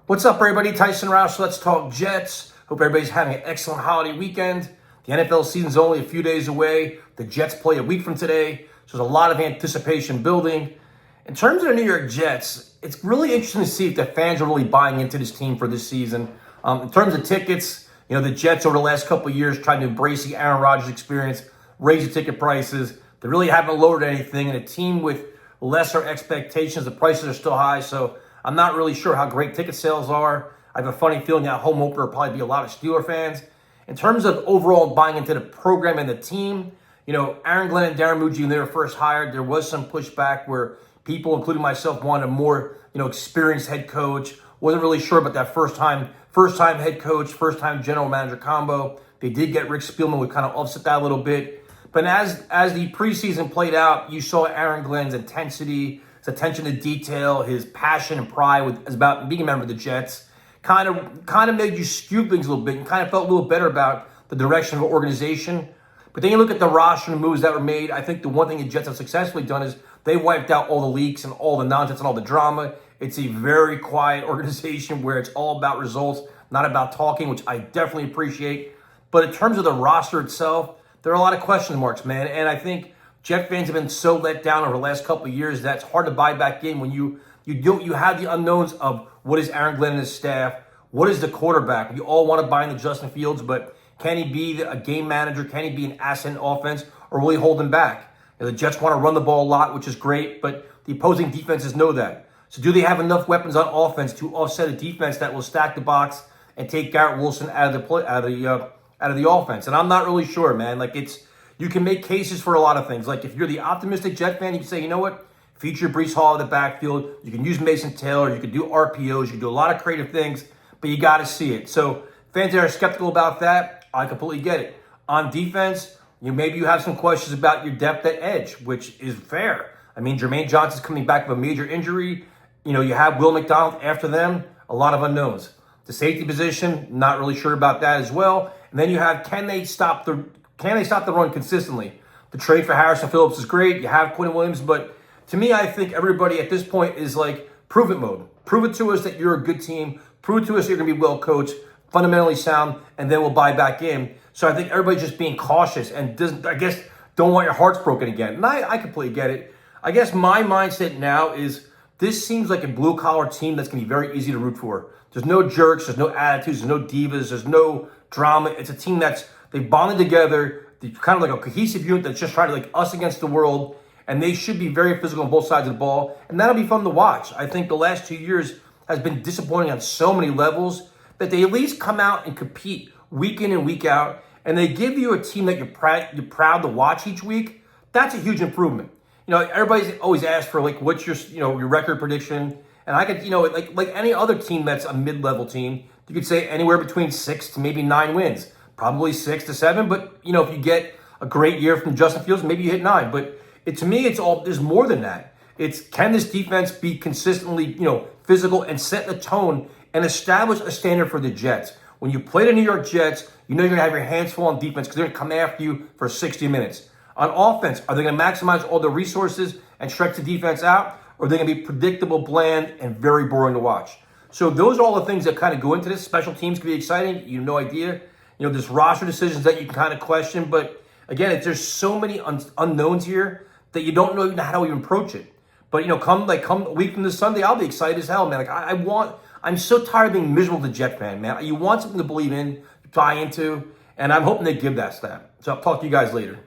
What's up, everybody? Tyson Roush. Let's talk Jets. Hope everybody's having an excellent holiday weekend. The NFL season's only a few days away. The Jets play a week from today, so there's a lot of anticipation building. In terms of the New York Jets, it's really interesting to see if the fans are really buying into this team for this season. In terms of tickets, the Jets over the last couple of years tried to embrace the Aaron Rodgers experience, raise the ticket prices. They really haven't lowered anything, and a team with lesser expectations, the prices are still high, so I'm not really sure how great ticket sales are. I have a funny feeling that home opener will probably be a lot of Steeler fans. In terms of overall buying into the program and the team, Aaron Glenn and Darren Muji, when they were first hired, there was some pushback where people, including myself, wanted a more, experienced head coach. Wasn't really sure about that first time head coach, first time general manager combo. They did get Rick Spielman, would kind of offset that a little bit. But as the preseason played out, you saw Aaron Glenn's intensity, his attention to detail, his passion and pride about being a member of the Jets, kind of made you skew things a little bit and kind of felt a little better about the direction of the organization. But then you look at the roster and moves that were made. I think the one thing the Jets have successfully done is they wiped out all the leaks and all the nonsense and all the drama. It's a very quiet organization where it's all about results, not about talking, which I definitely appreciate. But in terms of the roster itself, there are a lot of question marks, man. And I think Jet fans have been so let down over the last couple of years that it's hard to buy back in when you have the unknowns of what is Aaron Glenn and his staff, what is the quarterback. We all want to buy into Justin Fields, but can he be a game manager? Can he be an asset in offense, or will he hold him back? The Jets want to run the ball a lot, which is great, but the opposing defenses know that. So do they have enough weapons on offense to offset a defense that will stack the box and take Garrett Wilson out of the offense? And I'm not really sure, man. You can make cases for a lot of things. Like if you're the optimistic Jet fan, you can say, you know what? Feature Breece Hall in the backfield. You can use Mason Taylor. You can do RPOs. You can do a lot of creative things, but you got to see it. So fans that are skeptical about that, I completely get it. On defense, maybe you have some questions about your depth at edge, which is fair. I mean, Jermaine Johnson's coming back from a major injury. You have Will McDonald after them. A lot of unknowns. The safety position, not really sure about that as well. And then you have, can they stop the run consistently? The trade for Harrison Phillips is great. You have Quinn Williams, but to me, I think everybody at this point is like prove it mode. Prove it to us that you're a good team. Prove it to us you're going to be well coached, fundamentally sound, and then we'll buy back in. So I think everybody's just being cautious and don't want your hearts broken again. And I completely get it. I guess my mindset now is this seems like a blue-collar team that's going to be very easy to root for. There's no jerks. There's no attitudes. There's no divas. There's no drama. It's a team they've bonded together. They're kind of like a cohesive unit that's just trying to us against the world. And they should be very physical on both sides of the ball. And that'll be fun to watch. I think the last 2 years has been disappointing on so many levels that they at least come out and compete week in and week out. And they give you a team that you're proud to watch each week. That's a huge improvement. Everybody's always asked for what's your record prediction. And I could, like any other team that's a mid-level team, you could say anywhere between 6 to maybe 9 wins. Probably 6 to 7, but if you get a great year from Justin Fields, maybe you hit 9. But to me, there's more than that. It's can this defense be consistently, physical and set the tone and establish a standard for the Jets. When you play the New York Jets, you're going to have your hands full on defense because they're going to come after you for 60 minutes. On offense, are they going to maximize all the resources and stretch the defense out, or are they going to be predictable, bland, and very boring to watch? So those are all the things that kind of go into this. Special teams can be exciting. You have no idea. There's roster decisions that you can kind of question. But again, there's so many unknowns here that you don't know even how to even approach it. But, come a week from this Sunday, I'll be excited as hell, man. I'm so tired of being miserable as a Jet fan, man. You want something to believe in, to buy into, and I'm hoping they give that stat. So I'll talk to you guys later.